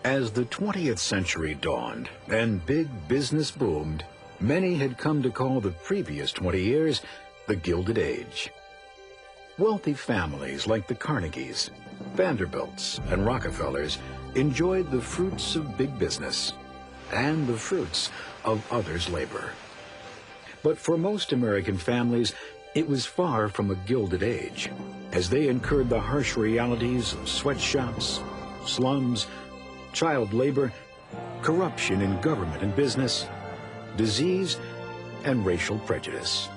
As the 20th century dawned and big business boomed, many had come to call the previous 20 years the Gilded Age. Wealthy families like the Carnegies, Vanderbilts, and Rockefellers enjoyed the fruits of big business and the fruits of others' labor. But for most American families, it was far from a Gilded Age, as they incurred the harsh realities of sweatshops, slums, child labor, corruption in government and business, disease, and racial prejudice.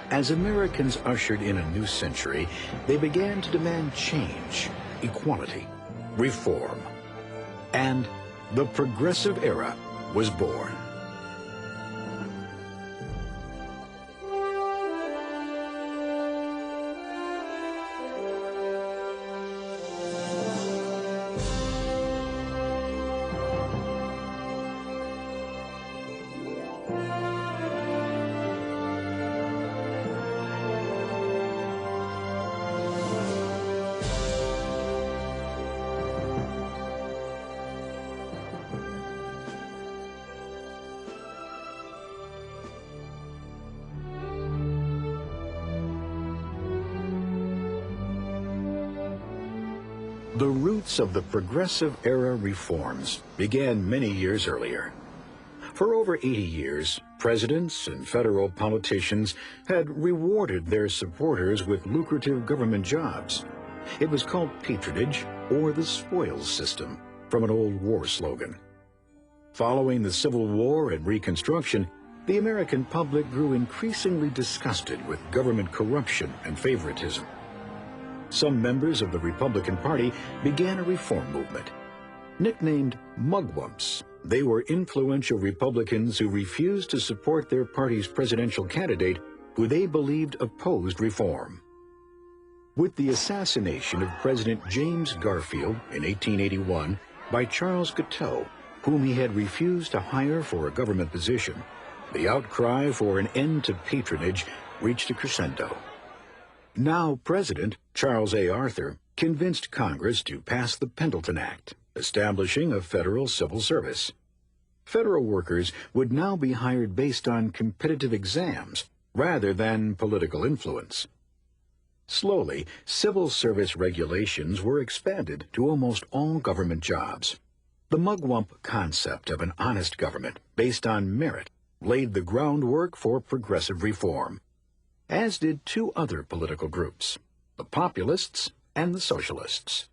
As Americans ushered in a new century, they began to demand change, equality, reform, and the Progressive Era was born. The roots of the Progressive Era reforms began many years earlier. For over 80 years, presidents and federal politicians had rewarded their supporters with lucrative government jobs. It was called patronage, or the spoils system, from an old war slogan. Following the Civil War and Reconstruction, the American public grew increasingly disgusted with government corruption and favoritism. Some members of the Republican Party began a reform movement. Nicknamed mugwumps, they were influential Republicans who refused to support their party's presidential candidate, who they believed opposed reform. With the assassination of President James Garfield in 1881 by Charles Guiteau, whom he had refused to hire for a government position, the outcry for an end to patronage reached a crescendo. Now President Charles A. Arthur convinced Congress to pass the Pendleton Act, establishing a federal civil service. Federal workers would now be hired based on competitive exams rather than political influence. Slowly, civil service regulations were expanded to almost all government jobs. The mugwump concept of an honest government based on merit laid the groundwork for progressive reform, as did two other political groups, the Populists and the Socialists.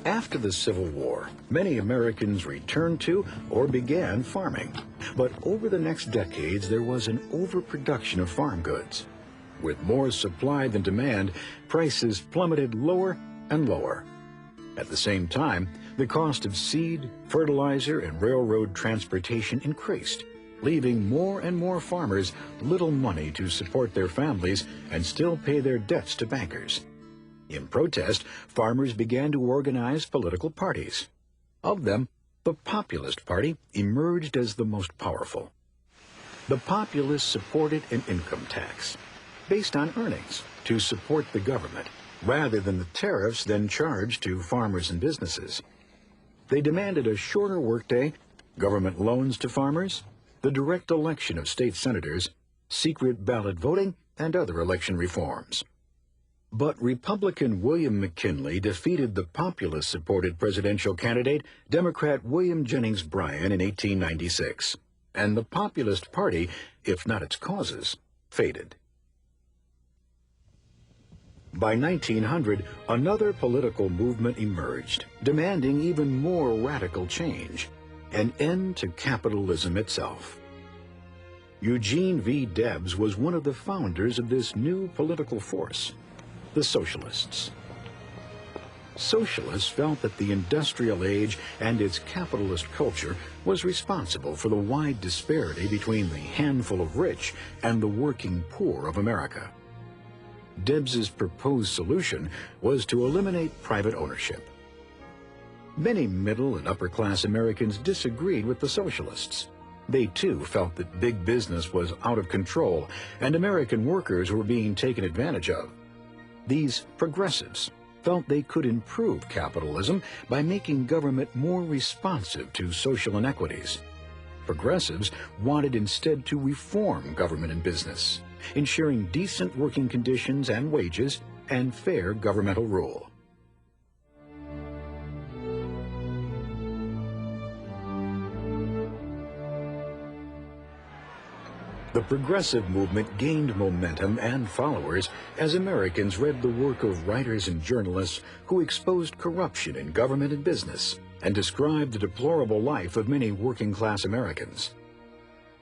After the Civil War, many Americans returned to or began farming. But over the next decades, there was an overproduction of farm goods. With more supply than demand, prices plummeted lower and lower. At the same time, the cost of seed, fertilizer, and railroad transportation increased, leaving more and more farmers little money to support their families and still pay their debts to bankers. In protest, farmers began to organize political parties. Of them, the Populist Party emerged as the most powerful. The Populists supported an income tax based on earnings to support the government, rather than the tariffs then charged to farmers and businesses. They demanded a shorter workday, government loans to farmers, the direct election of state senators, secret ballot voting, and other election reforms. But Republican William McKinley defeated the populist-supported presidential candidate, Democrat William Jennings Bryan, in 1896, and the Populist Party, if not its causes, faded. By 1900, another political movement emerged, demanding even more radical change, an end to capitalism itself. Eugene V. Debs was one of the founders of this new political force, the Socialists. Socialists felt that the industrial age and its capitalist culture was responsible for the wide disparity between the handful of rich and the working poor of America. Debs's proposed solution was to eliminate private ownership. Many middle and upper-class Americans disagreed with the Socialists. They, too, felt that big business was out of control and American workers were being taken advantage of. These progressives felt they could improve capitalism by making government more responsive to social inequities. Progressives wanted instead to reform government and business, ensuring decent working conditions and wages and fair governmental rule. The progressive movement gained momentum and followers as Americans read the work of writers and journalists who exposed corruption in government and business and described the deplorable life of many working-class Americans.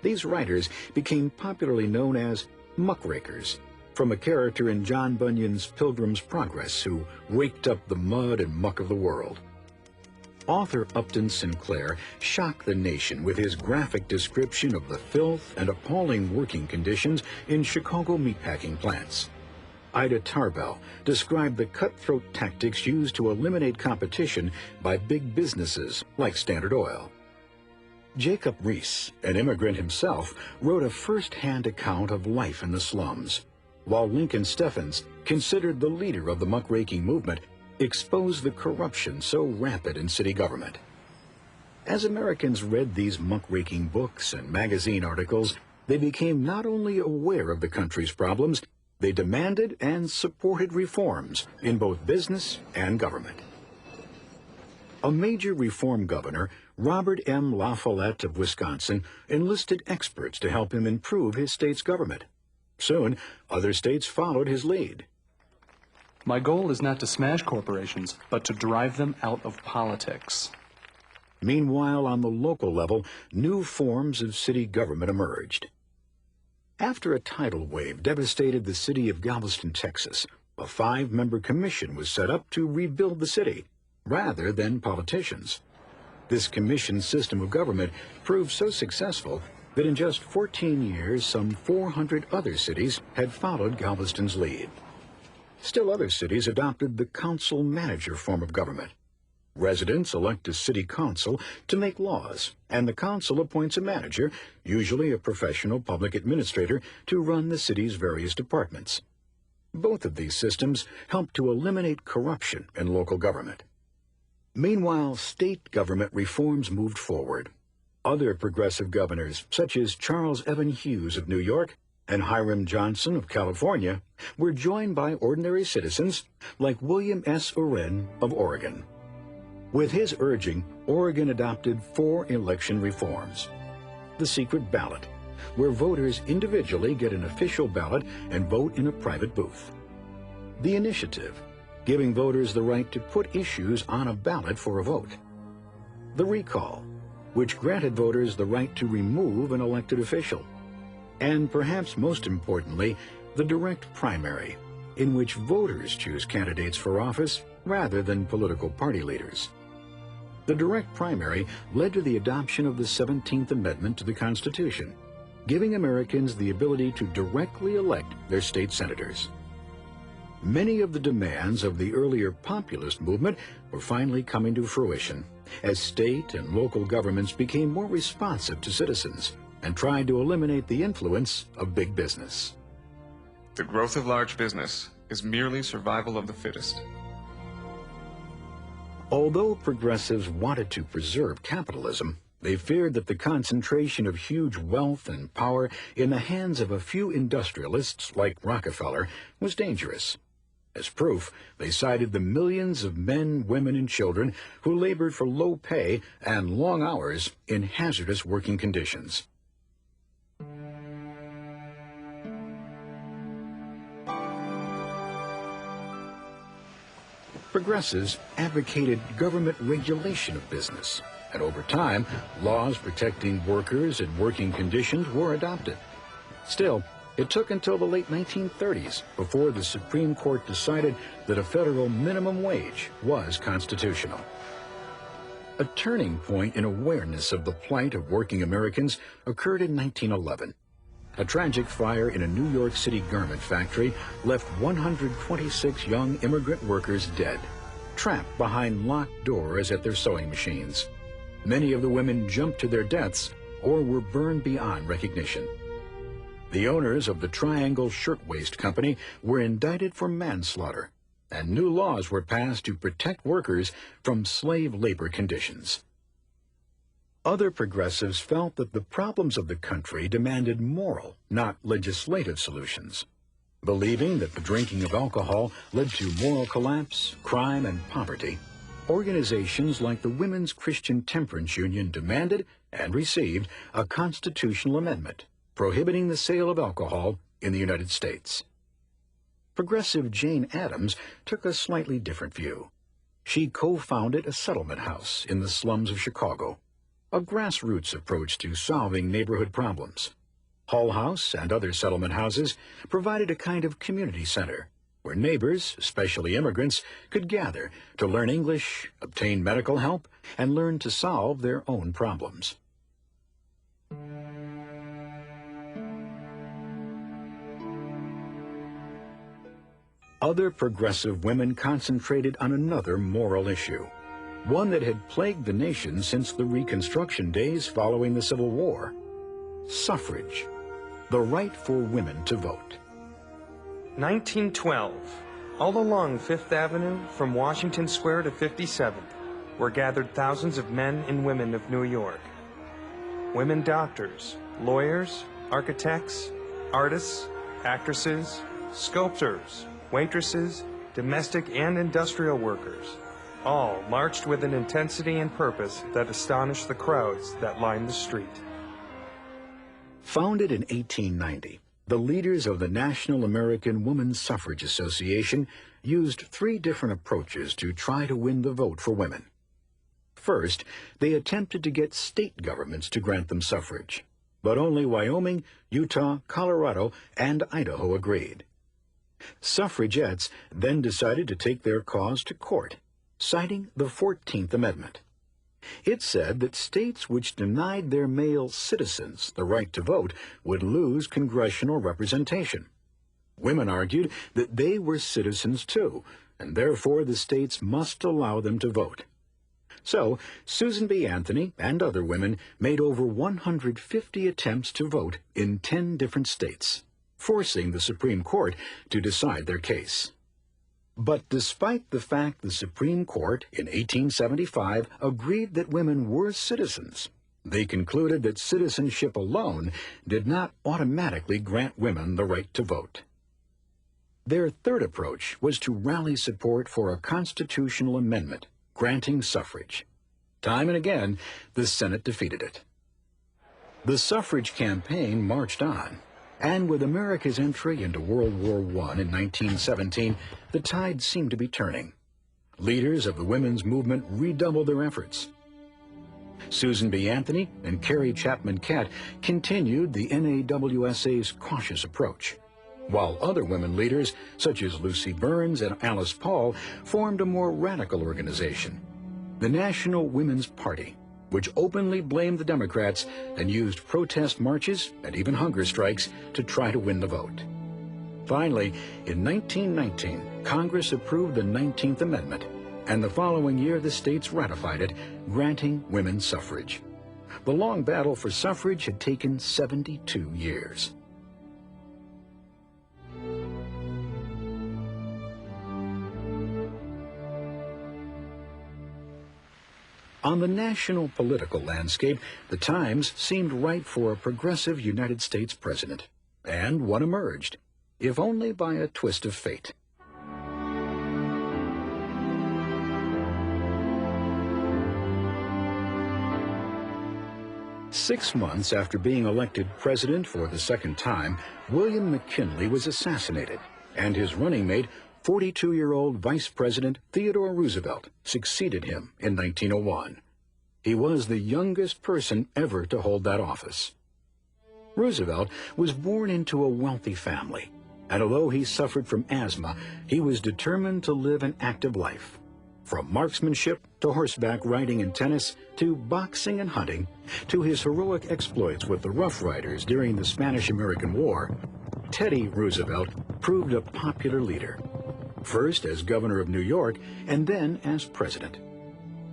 These writers became popularly known as muckrakers, from a character in John Bunyan's Pilgrim's Progress who raked up the mud and muck of the world. Author Upton Sinclair shocked the nation with his graphic description of the filth and appalling working conditions in Chicago meatpacking plants. Ida Tarbell described the cutthroat tactics used to eliminate competition by big businesses like Standard Oil. Jacob Riis, an immigrant himself, wrote a first-hand account of life in the slums, while Lincoln Steffens, considered the leader of the muckraking movement, exposed the corruption so rampant in city government. As Americans read these muckraking books and magazine articles, they became not only aware of the country's problems, they demanded and supported reforms in both business and government. A major reform governor, Robert M. La Follette of Wisconsin, enlisted experts to help him improve his state's government. Soon, other states followed his lead. My goal is not to smash corporations, but to drive them out of politics. Meanwhile, on the local level, new forms of city government emerged. After a tidal wave devastated the city of Galveston, Texas, a 5-member commission was set up to rebuild the city, rather than politicians. This commission system of government proved so successful that in just 14 years, some 400 other cities had followed Galveston's lead. Still other cities adopted the council-manager form of government. Residents elect a city council to make laws, and the council appoints a manager, usually a professional public administrator, to run the city's various departments. Both of these systems help to eliminate corruption in local government. Meanwhile, state government reforms moved forward. Other progressive governors, such as Charles Evan Hughes of New York and Hiram Johnson of California, were joined by ordinary citizens like William S. Uren of Oregon. With his urging, Oregon adopted 4 election reforms. The secret ballot, where voters individually get an official ballot and vote in a private booth. The initiative, giving voters the right to put issues on a ballot for a vote. The recall, which granted voters the right to remove an elected official. And perhaps most importantly, the direct primary, in which voters choose candidates for office rather than political party leaders. The direct primary led to the adoption of the 17th Amendment to the Constitution, giving Americans the ability to directly elect their state senators. Many of the demands of the earlier populist movement were finally coming to fruition as state and local governments became more responsive to citizens and tried to eliminate the influence of big business. The growth of large business is merely survival of the fittest. Although progressives wanted to preserve capitalism, they feared that the concentration of huge wealth and power in the hands of a few industrialists like Rockefeller was dangerous. As proof, they cited the millions of men, women, and children who labored for low pay and long hours in hazardous working conditions. Progressives advocated government regulation of business, and over time, laws protecting workers and working conditions were adopted. Still, it took until the late 1930s before the Supreme Court decided that a federal minimum wage was constitutional. A turning point in awareness of the plight of working Americans occurred in 1911. A tragic fire in a New York City garment factory left 126 young immigrant workers dead, trapped behind locked doors at their sewing machines. Many of the women jumped to their deaths or were burned beyond recognition. The owners of the Triangle Shirtwaist Company were indicted for manslaughter, and new laws were passed to protect workers from slave labor conditions. Other progressives felt that the problems of the country demanded moral, not legislative solutions. Believing that the drinking of alcohol led to moral collapse, crime, and poverty, organizations like the Women's Christian Temperance Union demanded and received a constitutional amendment prohibiting the sale of alcohol in the United States. Progressive Jane Addams took a slightly different view. She co-founded a settlement house in the slums of Chicago, a grassroots approach to solving neighborhood problems. Hull House and other settlement houses provided a kind of community center where neighbors, especially immigrants, could gather to learn English, obtain medical help, and learn to solve their own problems. Other progressive women concentrated on another moral issue, one that had plagued the nation since the Reconstruction days following the Civil War: suffrage, the right for women to vote. 1912. All along Fifth Avenue, from Washington Square to 57th, were gathered thousands of men and women of New York. Women doctors, lawyers, architects, artists, actresses, sculptors, waitresses, domestic and industrial workers, all marched with an intensity and purpose that astonished the crowds that lined the street. Founded in 1890, the leaders of the National American Women's Suffrage Association used three different approaches to try to win the vote for women. First, they attempted to get state governments to grant them suffrage, but only Wyoming, Utah, Colorado, and Idaho agreed. Suffragettes then decided to take their cause to court, citing the 14th Amendment. It said that states which denied their male citizens the right to vote would lose congressional representation. Women argued that they were citizens too, and therefore the states must allow them to vote. So, Susan B. Anthony and other women made over 150 attempts to vote in 10 different states, forcing the Supreme Court to decide their case. But despite the fact the Supreme Court in 1875 agreed that women were citizens, they concluded that citizenship alone did not automatically grant women the right to vote. Their third approach was to rally support for a constitutional amendment granting suffrage. Time and again, the Senate defeated it. The suffrage campaign marched on, and with America's entry into World War I in 1917, the tide seemed to be turning. Leaders of the women's movement redoubled their efforts. Susan B. Anthony and Carrie Chapman Catt continued the NAWSA's cautious approach, while other women leaders, such as Lucy Burns and Alice Paul, formed a more radical organization, the National Women's Party, which openly blamed the Democrats and used protest marches and even hunger strikes to try to win the vote. Finally, in 1919, Congress approved the 19th Amendment, and the following year the states ratified it, granting women suffrage. The long battle for suffrage had taken 72 years. On the national political landscape, the times seemed ripe for a progressive United States president, and one emerged, if only by a twist of fate. Six months after being elected president for the second time, William McKinley was assassinated, and his running mate, 42-year-old Vice President Theodore Roosevelt, succeeded him in 1901. He was the youngest person ever to hold that office. Roosevelt was born into a wealthy family, and although he suffered from asthma, he was determined to live an active life. From marksmanship to horseback riding and tennis, to boxing and hunting, to his heroic exploits with the Rough Riders during the Spanish-American War, Teddy Roosevelt proved a popular leader, first as governor of New York and then as president.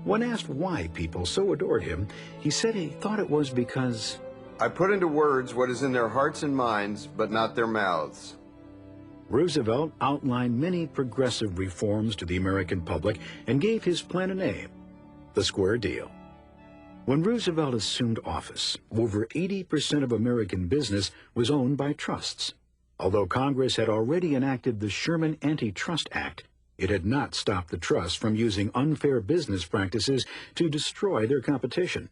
When asked why people so adored him, he said he thought it was because I put into words what is in their hearts and minds, but not their mouths. Roosevelt outlined many progressive reforms to the American public and gave his plan a name, the Square Deal. When Roosevelt assumed office, over 80% of American business was owned by trusts. Although Congress had already enacted the Sherman Antitrust Act, it had not stopped the trusts from using unfair business practices to destroy their competition.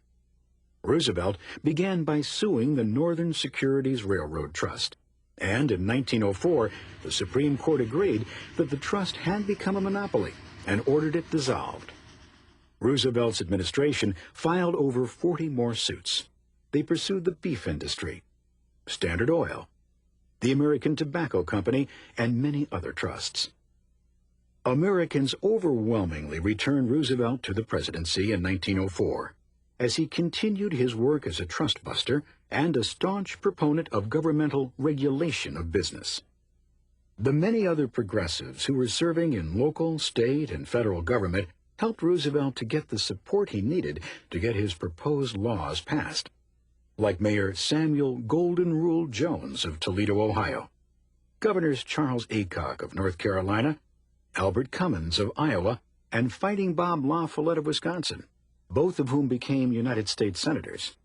Roosevelt began by suing the Northern Securities Railroad Trust. And in 1904, the Supreme Court agreed that the trust had become a monopoly and ordered it dissolved. Roosevelt's administration filed over 40 more suits. They pursued the beef industry, Standard Oil, the American Tobacco Company, and many other trusts. Americans overwhelmingly returned Roosevelt to the presidency in 1904, as he continued his work as a trust buster and a staunch proponent of governmental regulation of business. The many other progressives who were serving in local, state, and federal government helped Roosevelt to get the support he needed to get his proposed laws passed, like Mayor Samuel Golden Rule Jones of Toledo, Ohio, Governors Charles Aycock of North Carolina, Albert Cummins of Iowa, and Fighting Bob La Follette of Wisconsin, both of whom became United States senators.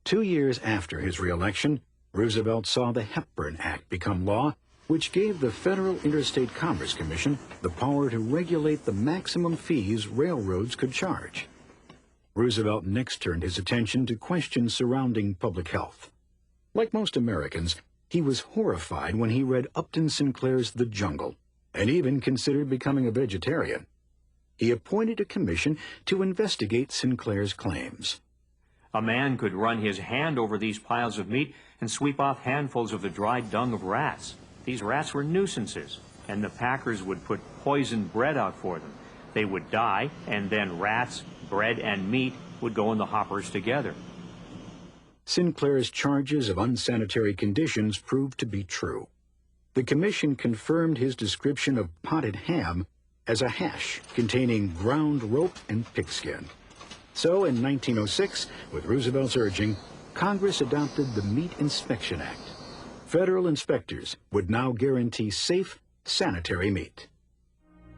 2 years after his reelection, Roosevelt saw the Hepburn Act become law, which gave the Federal Interstate Commerce Commission the power to regulate the maximum fees railroads could charge. Roosevelt next turned his attention to questions surrounding public health. Like most Americans, he was horrified when he read Upton Sinclair's The Jungle, and even considered becoming a vegetarian. He appointed a commission to investigate Sinclair's claims. A man could run his hand over these piles of meat and sweep off handfuls of the dried dung of rats. These rats were nuisances, and the packers would put poisoned bread out for them. They would die, and then rats, bread, and meat would go in the hoppers together. Sinclair's charges of unsanitary conditions proved to be true. The commission confirmed his description of potted ham as a hash containing ground rope and pigskin. So in 1906, with Roosevelt's urging, Congress adopted the Meat Inspection Act. Federal inspectors would now guarantee safe, sanitary meat.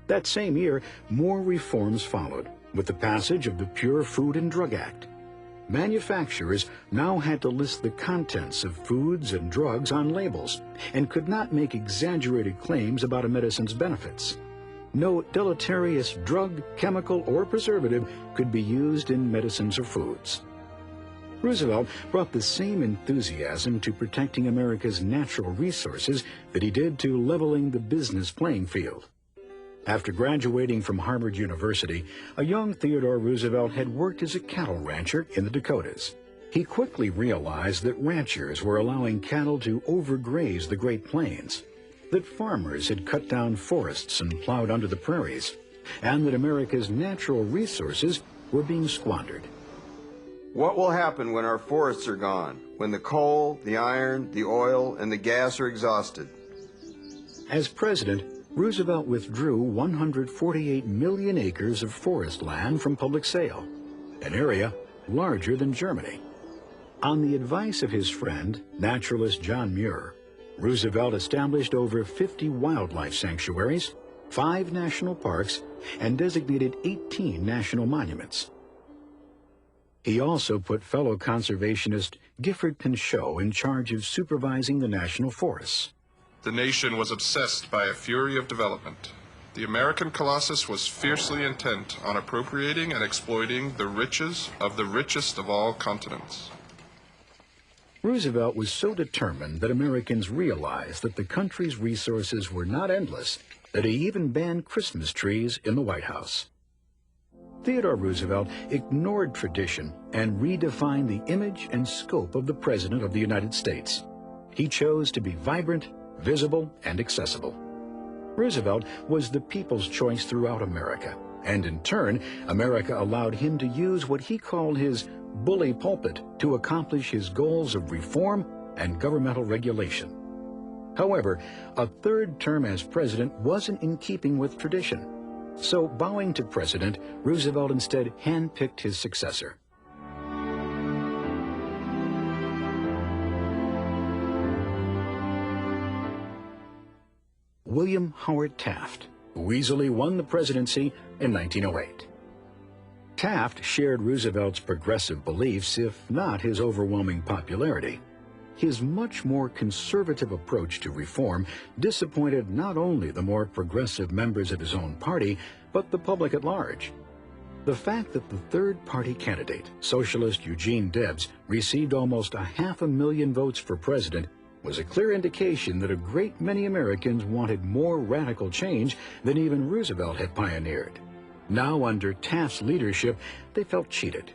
That same year, more reforms followed, with the passage of the Pure Food and Drug Act. Manufacturers now had to list the contents of foods and drugs on labels and could not make exaggerated claims about a medicine's benefits. No deleterious drug, chemical, or preservative could be used in medicines or foods. Roosevelt brought the same enthusiasm to protecting America's natural resources that he did to leveling the business playing field. After graduating from Harvard University, a young Theodore Roosevelt had worked as a cattle rancher in the Dakotas. He quickly realized that ranchers were allowing cattle to overgraze the Great Plains, that farmers had cut down forests and plowed under the prairies, and that America's natural resources were being squandered. What will happen when our forests are gone, when the coal, the iron, the oil, and the gas are exhausted? As president, Roosevelt withdrew 148 million acres of forest land from public sale, an area larger than Germany. On the advice of his friend, naturalist John Muir, Roosevelt established over 50 wildlife sanctuaries, 5 national parks, and designated 18 national monuments. He also put fellow conservationist Gifford Pinchot in charge of supervising the national forests. The nation was obsessed by a fury of development. The American Colossus was fiercely intent on appropriating and exploiting the riches of the richest of all continents. Roosevelt was so determined that Americans realized that the country's resources were not endless that he even banned Christmas trees in the White House. Theodore Roosevelt ignored tradition and redefined the image and scope of the President of the United States. He chose to be vibrant, visible, and accessible. Roosevelt was the people's choice throughout America, and in turn, America allowed him to use what he called his bully pulpit to accomplish his goals of reform and governmental regulation. However, a third term as president wasn't in keeping with tradition. So, bowing to President, Roosevelt instead handpicked his successor. William Howard Taft, who easily won the presidency in 1908. Taft shared Roosevelt's progressive beliefs, if not his overwhelming popularity. His much more conservative approach to reform disappointed not only the more progressive members of his own party, but the public at large. The fact that the third-party candidate, socialist Eugene Debs, received almost 500,000 votes for president was a clear indication that a great many Americans wanted more radical change than even Roosevelt had pioneered. Now, under Taft's leadership, they felt cheated.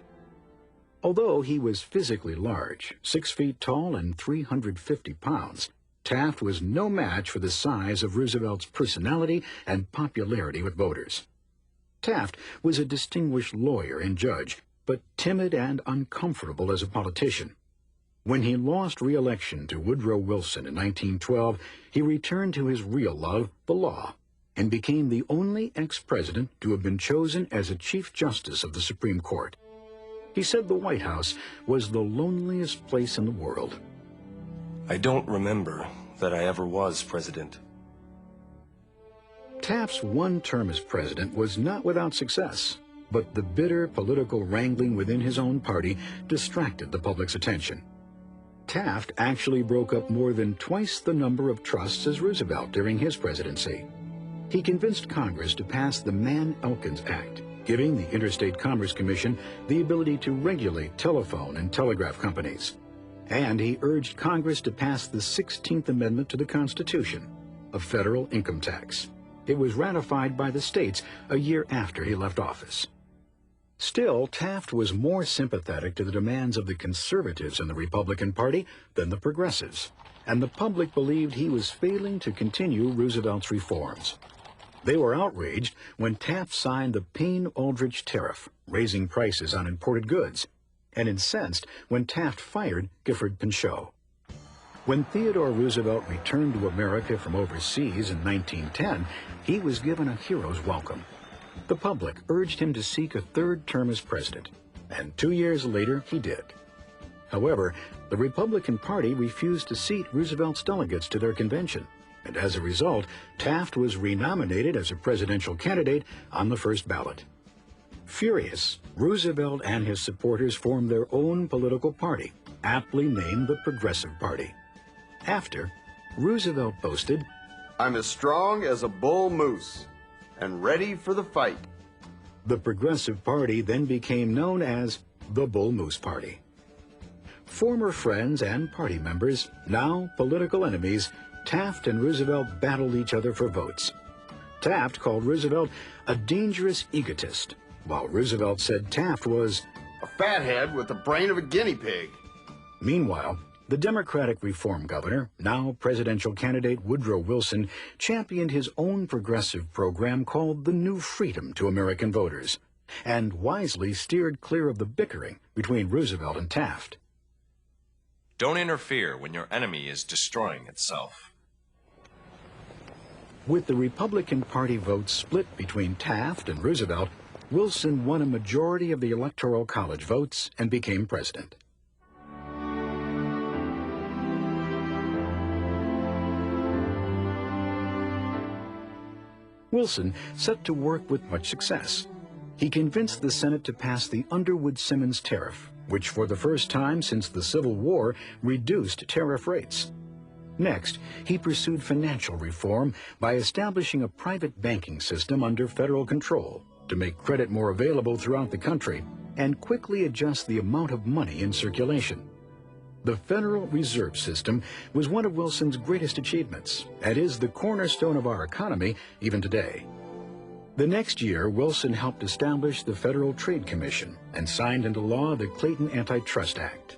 Although he was physically large, 6 feet tall and 350 pounds, Taft was no match for the size of Roosevelt's personality and popularity with voters. Taft was a distinguished lawyer and judge, but timid and uncomfortable as a politician. When he lost re-election to Woodrow Wilson in 1912, he returned to his real love, the law, and became the only ex-president to have been chosen as a Chief Justice of the Supreme Court. He said the White House was the loneliest place in the world. I don't remember that I ever was president. Taft's one term as president was not without success, but the bitter political wrangling within his own party distracted the public's attention. Taft actually broke up more than twice the number of trusts as Roosevelt during his presidency. He convinced Congress to pass the Mann-Elkins Act, giving the Interstate Commerce Commission the ability to regulate telephone and telegraph companies. And he urged Congress to pass the 16th Amendment to the Constitution, a federal income tax. It was ratified by the states a year after he left office. Still, Taft was more sympathetic to the demands of the conservatives in the Republican Party than the progressives, and the public believed he was failing to continue Roosevelt's reforms. They were outraged when Taft signed the Payne-Aldrich Tariff, raising prices on imported goods, and incensed when Taft fired Gifford Pinchot. When Theodore Roosevelt returned to America from overseas in 1910, he was given a hero's welcome. The public urged him to seek a third term as president, and 2 years later he did. However, the Republican Party refused to seat Roosevelt's delegates to their convention, and as a result, Taft was renominated as a presidential candidate on the first ballot. Furious, Roosevelt and his supporters formed their own political party, aptly named the Progressive Party. After, Roosevelt boasted, "I'm as strong as a bull moose and ready for the fight." The Progressive Party then became known as the Bull Moose Party. Former friends and party members, now political enemies, Taft and Roosevelt battled each other for votes. Taft called Roosevelt a dangerous egotist, while Roosevelt said Taft was "A fathead with the brain of a guinea pig." Meanwhile, the Democratic reform governor, now presidential candidate Woodrow Wilson, championed his own progressive program called the New Freedom to American voters, and wisely steered clear of the bickering between Roosevelt and Taft. Don't interfere when your enemy is destroying itself. With the Republican Party votes split between Taft and Roosevelt, Wilson won a majority of the Electoral College votes and became president. Wilson set to work with much success. He convinced the Senate to pass the Underwood-Simmons Tariff, which for the first time since the Civil War reduced tariff rates. Next, he pursued financial reform by establishing a private banking system under federal control to make credit more available throughout the country and quickly adjust the amount of money in circulation. The Federal Reserve System was one of Wilson's greatest achievements and is the cornerstone of our economy even today. The next year, Wilson helped establish the Federal Trade Commission and signed into law the Clayton Antitrust Act.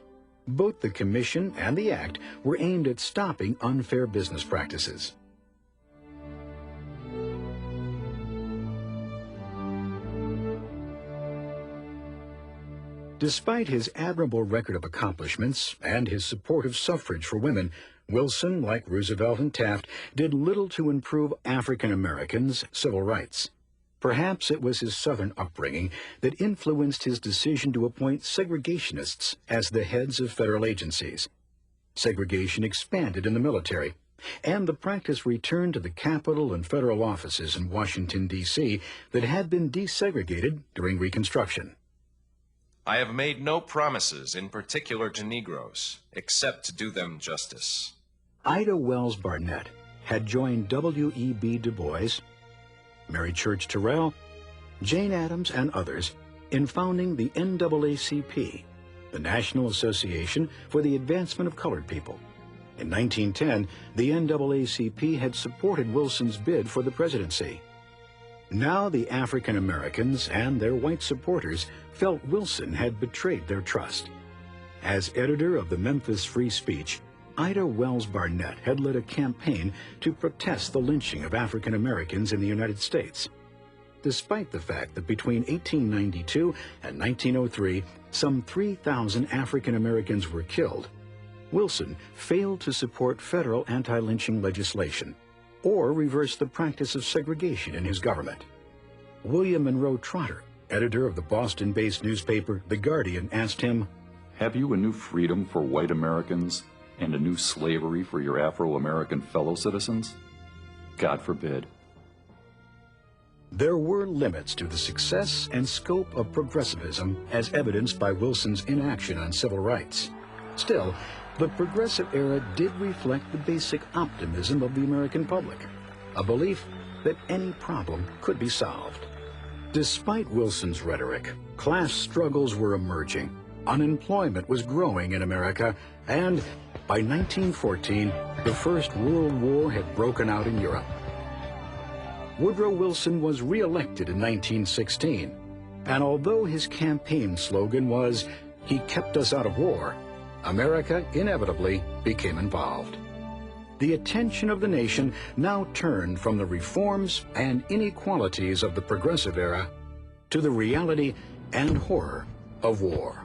Both the commission and the act were aimed at stopping unfair business practices. Despite his admirable record of accomplishments and his support of suffrage for women, Wilson, like Roosevelt and Taft, did little to improve African Americans' civil rights. Perhaps it was his Southern upbringing that influenced his decision to appoint segregationists as the heads of federal agencies. Segregation expanded in the military, and the practice returned to the Capitol and federal offices in Washington, D.C. that had been desegregated during Reconstruction. I have made no promises in particular to Negroes, except to do them justice. Ida Wells Barnett had joined W.E.B. Du Bois, Mary Church Terrell, Jane Addams, and others in founding the NAACP, the National Association for the Advancement of Colored People. In 1910, the NAACP had supported Wilson's bid for the presidency. Now the African Americans and their white supporters felt Wilson had betrayed their trust. As editor of the Memphis Free Speech, Ida Wells Barnett had led a campaign to protest the lynching of African Americans in the United States. Despite the fact that between 1892 and 1903, some 3,000 African Americans were killed, Wilson failed to support federal anti-lynching legislation or reverse the practice of segregation in his government. William Monroe Trotter, editor of the Boston-based newspaper The Guardian, asked him, "Have you a new freedom for white Americans and a new slavery for your Afro-American fellow citizens? God forbid." There were limits to the success and scope of progressivism as evidenced by Wilson's inaction on civil rights. Still, the progressive era did reflect the basic optimism of the American public, a belief that any problem could be solved. Despite Wilson's rhetoric, class struggles were emerging, unemployment was growing in America, and by 1914, the First World War had broken out in Europe. Woodrow Wilson was re-elected in 1916, and although his campaign slogan was, "He kept us out of war," America inevitably became involved. The attention of the nation now turned from the reforms and inequalities of the progressive era to the reality and horror of war.